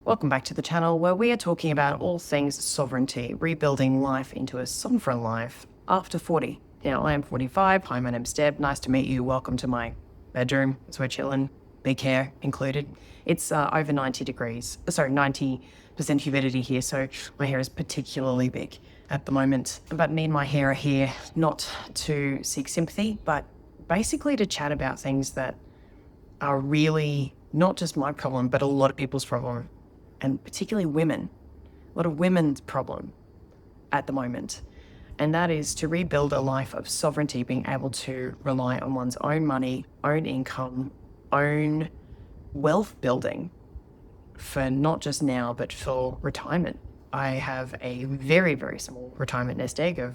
Welcome back to the channel where we are talking about all things sovereignty, rebuilding life into a sovereign life after 40. Now, I am 45. Hi, my name's Deb. Nice to meet you. Welcome to my bedroom. So we're chilling, big hair included. It's over 90 degrees, 90% humidity here, so my hair is particularly big at the moment. But me and my hair are here not to seek sympathy, but basically to chat about things that are really not just my problem, but a lot of people's problem, and particularly women, a lot of women's problem at the moment. And that is to rebuild a life of sovereignty, being able to rely on one's own money, own income, own wealth building for not just now, but for retirement. I have a very, very small retirement nest egg of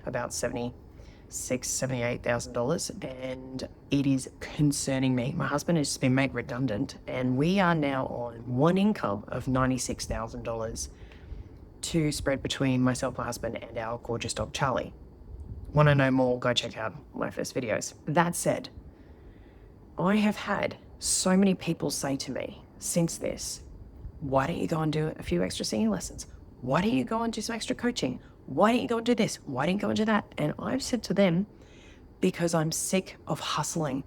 about $78,000, and it is concerning me. My husband has been made redundant, and we are now on one income of $96,000 to spread between myself, my husband, and our gorgeous dog Charlie. Want to know more? Go check out my first videos. That said, I have had so many people say to me since this, why don't you go and do a few extra singing lessons? Why don't you go and do some extra coaching? Why don't you go and do this? Why don't you go and do that? And I've said to them, because I'm sick of hustling.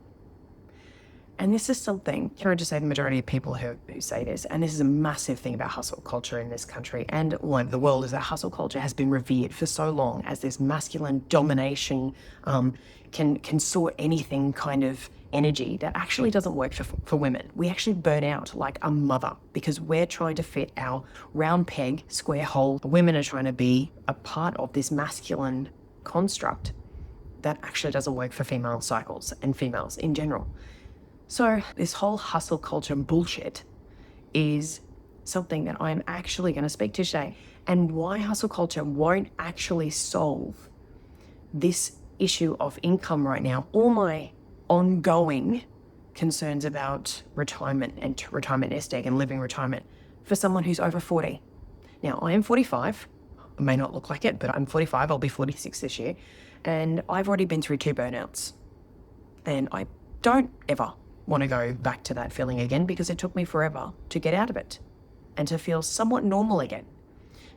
And this is something, can to say the majority of people who say this, and this is a massive thing about hustle culture in this country and all over the world, is that hustle culture has been revered for so long as this masculine domination, can sort anything kind of energy that actually doesn't work for women. We actually burn out like a mother because we're trying to fit our round peg, square hole. Women are trying to be a part of this masculine construct that actually doesn't work for female cycles and females in general. So this whole hustle culture bullshit is something that I'm actually going to speak to today, and why hustle culture won't actually solve this issue of income right now, or my ongoing concerns about retirement and retirement nest egg and living retirement for someone who's over 40. Now, I am 45. I may not look like it, but I'm 45. I'll be 46 this year. And I've already been through 2 burnouts. And I don't ever want to go back to that feeling again because it took me forever to get out of it and to feel somewhat normal again.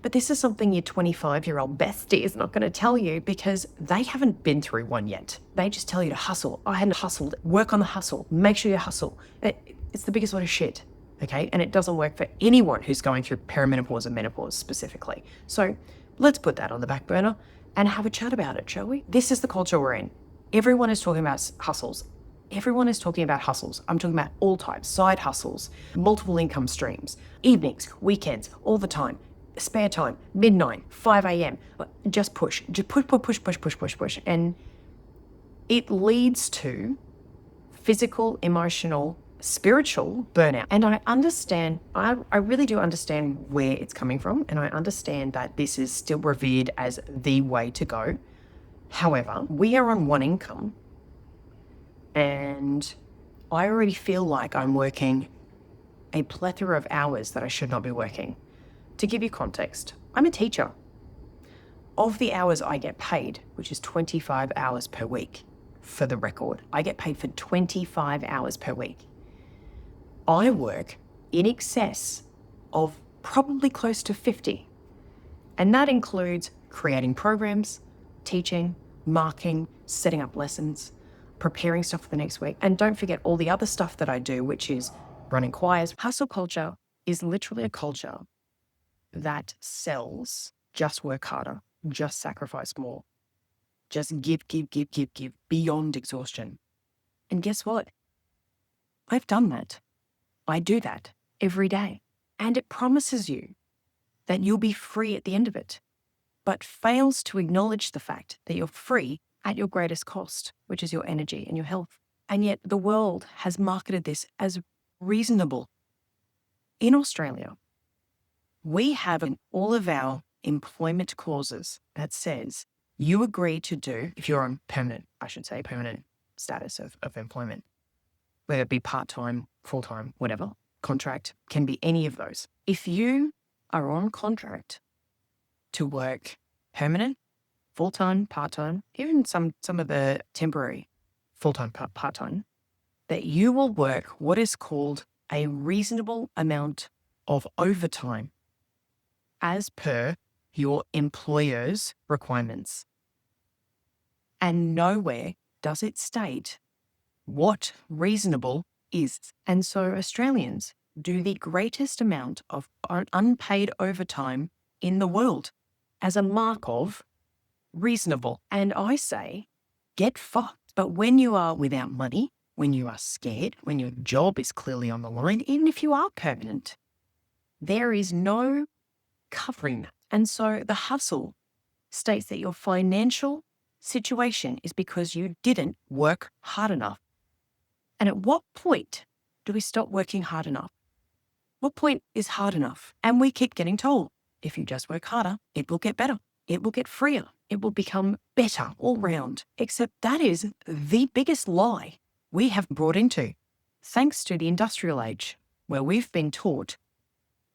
But this is something your 25-year-old bestie is not going to tell you because they haven't been through one yet. They just tell you to hustle. I hadn't hustled. Work on the hustle. Make sure you hustle. It's the biggest load of shit, okay? And it doesn't work for anyone who's going through perimenopause and menopause specifically. So let's put that on the back burner and have a chat about it, shall we? This is the culture we're in. Everyone is talking about hustles. Everyone is talking about hustles. I'm talking about all types, side hustles, multiple income streams, evenings, weekends, all the time, spare time, midnight, 5 a.m. Just push, push. And it leads to physical, emotional, spiritual burnout. And I understand, I really do understand where it's coming from. And I understand that this is still revered as the way to go. However, we are on one income. And I already feel like I'm working a plethora of hours that I should not be working. To give you context, I'm a teacher. Of the hours I get paid, which is 25 hours per week, for the record, I get paid for 25 hours per week. I work in excess of probably close to 50. And that includes creating programs, teaching, marking, setting up lessons, preparing stuff for the next week. And don't forget all the other stuff that I do, which is running choirs. Hustle culture is literally a culture that sells just work harder, just sacrifice more, just give beyond exhaustion. And guess what? I've done that. I do that every day. And it promises you that you'll be free at the end of it, but fails to acknowledge the fact that you're free at your greatest cost, which is your energy and your health. And yet the world has marketed this as reasonable. In Australia, we have in all of our employment clauses that says you agree to do, if you're on permanent status of employment, whether it be part-time, full-time, whatever, contract, can be any of those. If you are on contract to work permanent, full-time, part-time, even some of the temporary full-time, part-time, that you will work what is called a reasonable amount of overtime as per your employer's requirements. And nowhere does it state what reasonable is. And so Australians do the greatest amount of unpaid overtime in the world as a mark of reasonable. And I say, get fucked. But when you are without money, when you are scared, when your job is clearly on the line, even if you are permanent, there is no covering that. And so the hustle states that your financial situation is because you didn't work hard enough. And at what point do we stop working hard enough? What point is hard enough? And we keep getting told, if you just work harder, it will get better. It will get freer. It will become better all round. Except that is the biggest lie we have brought into, thanks to the industrial age, where we've been taught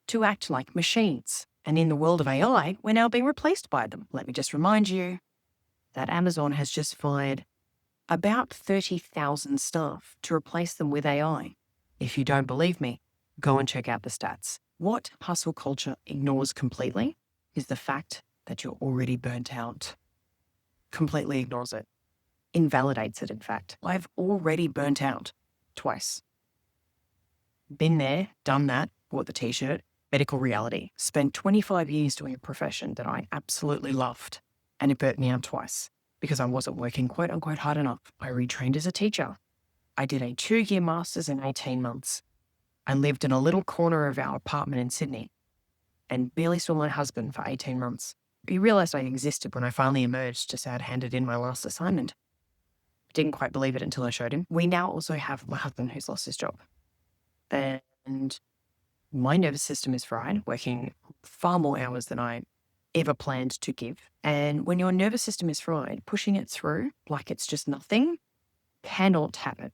to act like machines. And in the world of AI, we're now being replaced by them. Let me just remind you that Amazon has just fired about 30,000 staff to replace them with AI. If you don't believe me, go and check out the stats. What hustle culture ignores completely is the fact that you're already burnt out. Completely ignores it. Invalidates it, in fact. I've already burnt out twice. Been there, done that, bought the t-shirt, medical reality. Spent 25 years doing a profession that I absolutely loved, and it burnt me out twice because I wasn't working quote unquote hard enough. I retrained as a teacher. I did a 2-year master's in 18 months. I lived in a little corner of our apartment in Sydney and barely saw my husband for 18 months. He realised I existed when I finally emerged to say I'd handed in my last assignment. Didn't quite believe it until I showed him. We now also have my husband who's lost his job. And my nervous system is fried, working far more hours than I ever planned to give. And when your nervous system is fried, pushing it through like it's just nothing cannot happen.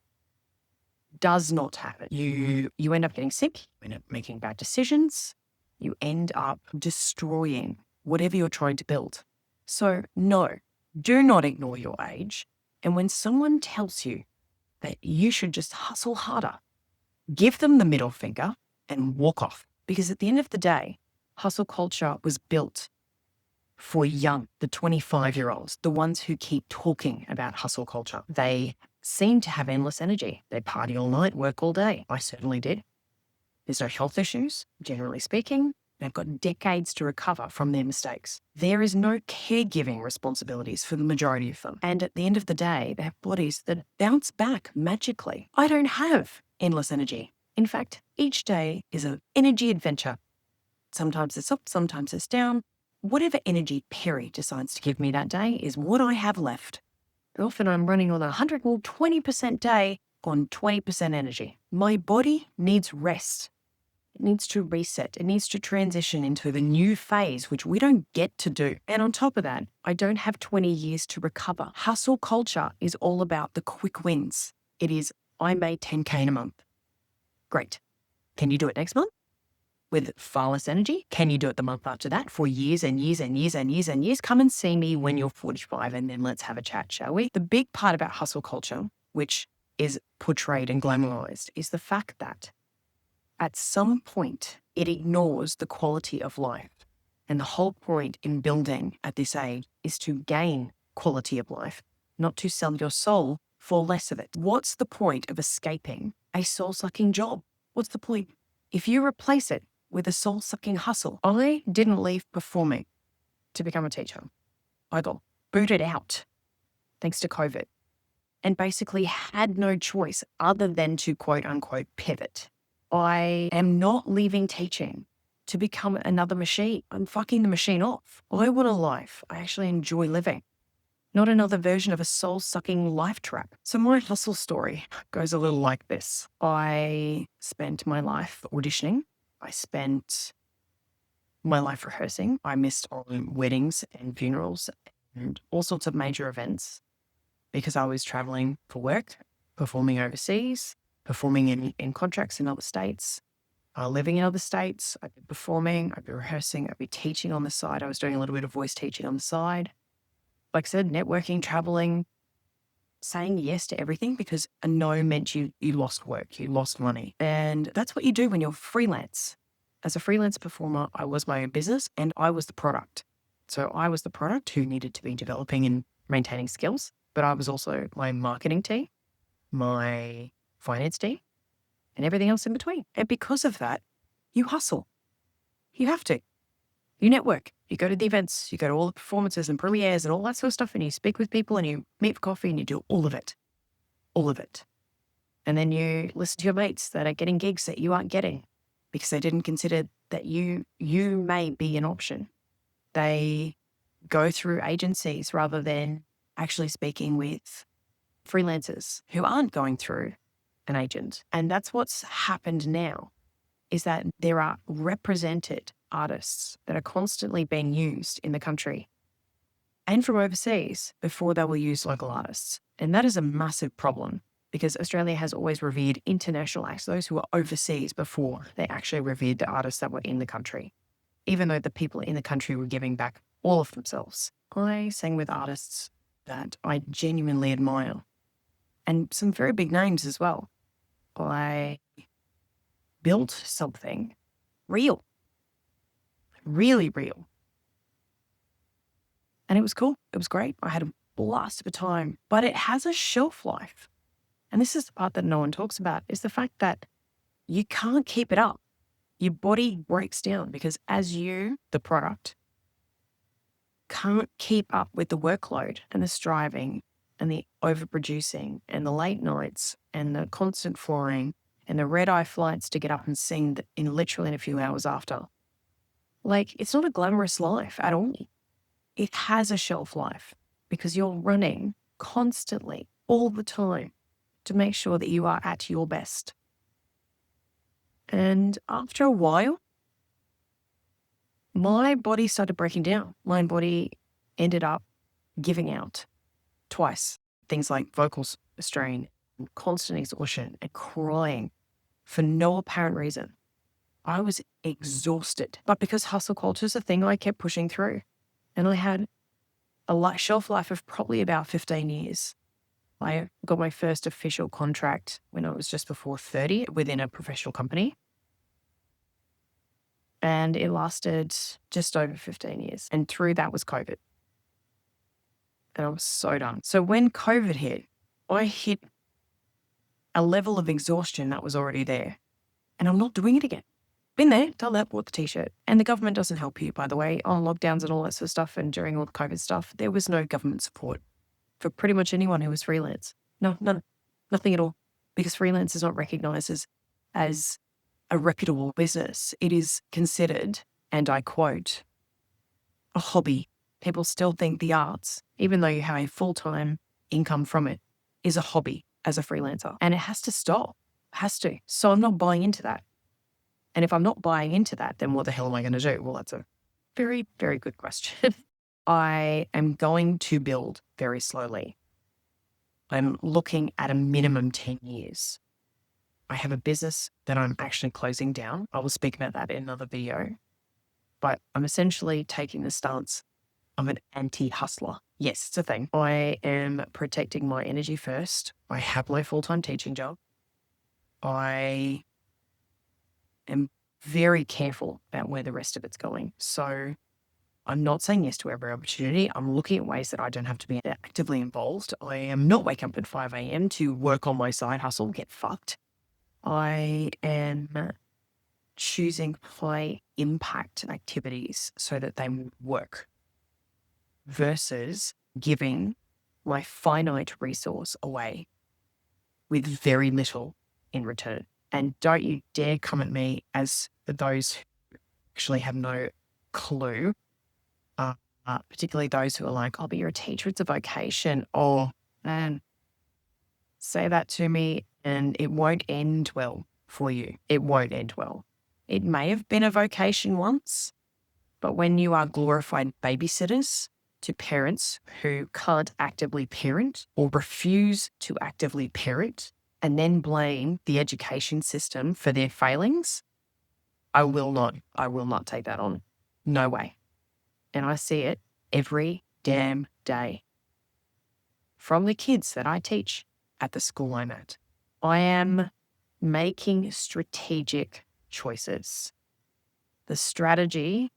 Does not happen. You end up getting sick, you end up making bad decisions, you end up destroying whatever you're trying to build. So no, do not ignore your age. And when someone tells you that you should just hustle harder, give them the middle finger and walk off. Because at the end of the day, hustle culture was built for young, the 25-year-olds, the ones who keep talking about hustle culture. They seem to have endless energy. They party all night, work all day. I certainly did. There's no health issues, generally speaking. They've got decades to recover from their mistakes. There is no caregiving responsibilities for the majority of them. And at the end of the day, they have bodies that bounce back magically. I don't have endless energy. In fact, each day is an energy adventure. Sometimes it's up, sometimes it's down. Whatever energy Perry decides to give me that day is what I have left. Often I'm running on a 120% day on 20% energy. My body needs rest. It needs to reset. It needs to transition into the new phase, which we don't get to do. And on top of that, I don't have 20 years to recover. Hustle culture is all about the quick wins. It is, I made 10K in a month. Great. Can you do it next month? With far less energy? Can you do it the month after that for years and years and years and years and years? Come and see me when you're 45 and then let's have a chat, shall we? The big part about hustle culture, which is portrayed and glamorized, is the fact that at some point it ignores the quality of life. And the whole point in building at this age is to gain quality of life, not to sell your soul for less of it. What's the point of escaping a soul-sucking job? What's the point? If you replace it with a soul-sucking hustle. I didn't leave performing to become a teacher. I got booted out thanks to COVID and basically had no choice other than to quote unquote pivot. I am not leaving teaching to become another machine. I'm fucking the machine off. I want a life I actually enjoy living, not another version of a soul-sucking life trap. So my hustle story goes a little like this. I spent my life auditioning. I spent my life rehearsing. I missed on weddings and funerals and all sorts of major events because I was traveling for work, performing overseas, performing in contracts in other states, living in other states. I'd be performing, I'd be rehearsing, I'd be teaching on the side. I was doing a little bit of voice teaching on the side. Like I said, networking, traveling, saying yes to everything because a no meant you lost work, you lost money. And that's what you do when you're freelance. As a freelance performer, I was my own business and I was the product. So I was the product who needed to be developing and maintaining skills, but I was also my marketing team, my finance team, and everything else in between. And because of that, you hustle. You have to. You network. You go to the events, you go to all the performances and premieres and all that sort of stuff, and you speak with people and you meet for coffee and you do all of it. All of it. And then you listen to your mates that are getting gigs that you aren't getting because they didn't consider that you may be an option. They go through agencies rather than actually speaking with freelancers who aren't going through an agent. And that's what's happened now, is that there are represented artists that are constantly being used in the country and from overseas before they will use local artists. And that is a massive problem because Australia has always revered international acts, those who were overseas before they actually revered the artists that were in the country, even though the people in the country were giving back all of themselves. I sang with artists that I genuinely admire and some very big names as well. I built something real, really real. And it was cool. It was great. I had a blast of a time, but it has a shelf life. And this is the part that no one talks about, is the fact that you can't keep it up. Your body breaks down because as you, the product, can't keep up with the workload and the striving and the overproducing and the late nights and the constant flying and the red-eye flights to get up and sing in literally in a few hours after. Like, it's not a glamorous life at all. It has a shelf life because you're running constantly all the time to make sure that you are at your best. And after a while, my body started breaking down. My body ended up giving out twice. Things like vocals strain, constant exhaustion, and crying for no apparent reason. I was exhausted. But because hustle culture is a thing, I kept pushing through. And I had a shelf life of probably about 15 years. I got my first official contract when I was just before 30 within a professional company. And it lasted just over 15 years. And through that was COVID. And I was so done. So when COVID hit, I hit a level of exhaustion that was already there. And I'm not doing it again. Been there, done that, bought the t-shirt. And the government doesn't help you, by the way, on lockdowns and all that sort of stuff. And during all the COVID stuff, there was no government support for pretty much anyone who was freelance. No, none, nothing at all. Because freelance is not recognized as a reputable business. It is considered, and I quote, a hobby. People still think the arts, even though you have a full-time income from it, is a hobby as a freelancer. And it has to stop. It has to. So I'm not buying into that. And if I'm not buying into that, then what the hell am I going to do? Well, that's a very, very good question. I am going to build very slowly. I'm looking at a minimum 10 years. I have a business that I'm actually closing down. I will speak about that in another video. But I'm essentially taking the stance of an anti-hustler. Yes, it's a thing. I am protecting my energy first. I have my full-time teaching job. I am very careful about where the rest of it's going. So I'm not saying yes to every opportunity. I'm looking at ways that I don't have to be actively involved. I am not waking up at 5 a.m. to work on my side hustle, get fucked. I am choosing high impact activities so that they will work versus giving my finite resource away with very little in return. And don't you dare come at me as those who actually have no clue, particularly those who are like, oh, but you're a teacher, it's a vocation. Oh, man, say that to me and it won't end well for you. It won't end well. It may have been a vocation once, but when you are glorified babysitters to parents who can't actively parent or refuse to actively parent and then blame the education system for their failings, I will not take that on. No way. And I see it every damn day from the kids that I teach at the school I'm at. I am making strategic choices. The strategy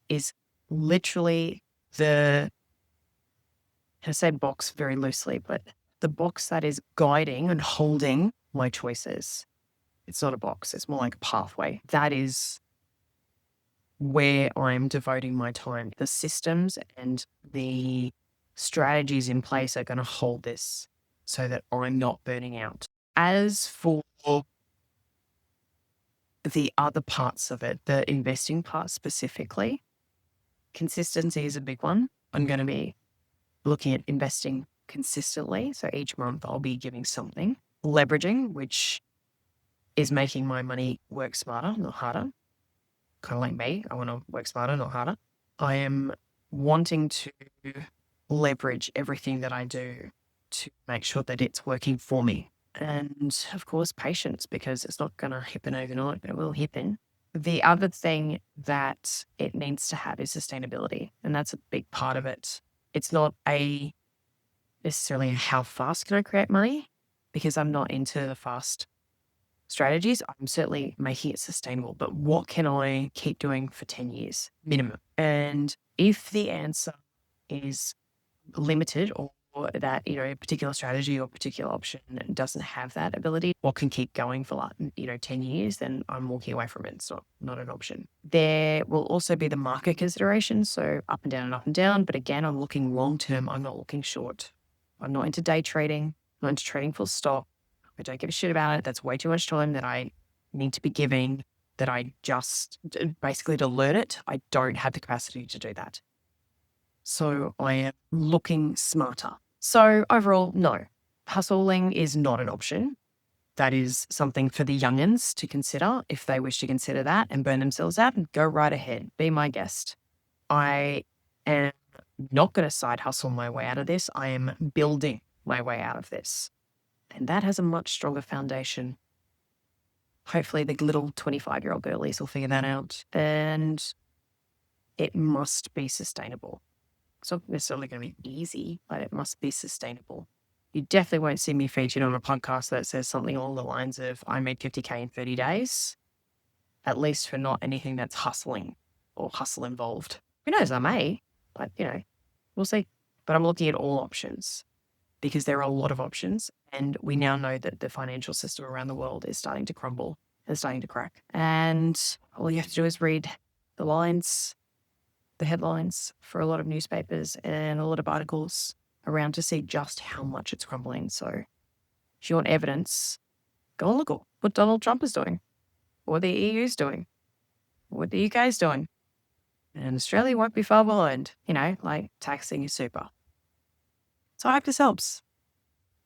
is literally I say box very loosely, but the box that is guiding and holding my choices. It's not a box, it's more like a pathway. That is where I'm devoting my time. The systems and the strategies in place are going to hold this so that I'm not burning out. As for the other parts of it, the investing part specifically, consistency is a big one. I'm going to be looking at investing consistently. So each month I'll be giving something. Leveraging, which is making my money work smarter, not harder. Kind of like me. I want to work smarter, not harder. I am wanting to leverage everything that I do to make sure that it's working for me. And of course, patience, because it's not going to happen overnight, but it will happen. The other thing that it needs to have is sustainability. And that's a big part of it. It's not necessarily how fast can I create money, because I'm not into the fast strategies. I'm certainly making it sustainable, but what can I keep doing for 10 years minimum? And if the answer is limited, or that, a particular strategy or particular option doesn't have that ability, or can keep going for 10 years, then I'm walking away from it. It's not an option. There will also be the market considerations. So up and down and up and down. But again, I'm looking long-term. I'm not looking short. I'm not into day trading. I'm not into trading full stop. I don't give a shit about it. That's way too much time that I need to be giving, that I just basically, to learn it, I don't have the capacity to do that. So I am looking smarter. So overall, no, hustling is not an option. That is something for the youngins to consider. If they wish to consider that and burn themselves out, go right ahead. Be my guest. I am not going to side hustle my way out of this. I am building my way out of this. And that has a much stronger foundation. Hopefully the little 25-year-old girlies will figure that out. And it must be sustainable. It's not necessarily going to be easy, but it must be sustainable. You definitely won't see me featured on a podcast that says something along the lines of, I made 50K in 30 days, at least for not anything that's hustling or hustle involved. Who knows, I may, but we'll see. But I'm looking at all options, because there are a lot of options. And we now know that the financial system around the world is starting to crumble and starting to crack. And all you have to do is read the lines, the headlines for a lot of newspapers and a lot of articles around to see just how much it's crumbling. So if you want evidence, go and look at what Donald Trump is doing, what the EU is doing, what the UK is doing. And Australia won't be far behind, like taxing is super. So I hope this helps.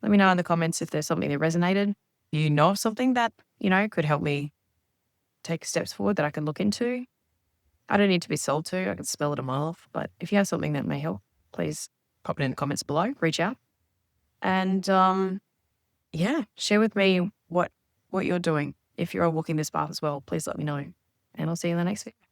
Let me know in the comments if there's something that resonated. You know of something that, could help me take steps forward that I can look into. I don't need to be sold to. I can spell it a mile off. But if you have something that may help, please pop it in the comments below. Reach out. And share with me what you're doing. If you're walking this path as well, please let me know. And I'll see you in the next video.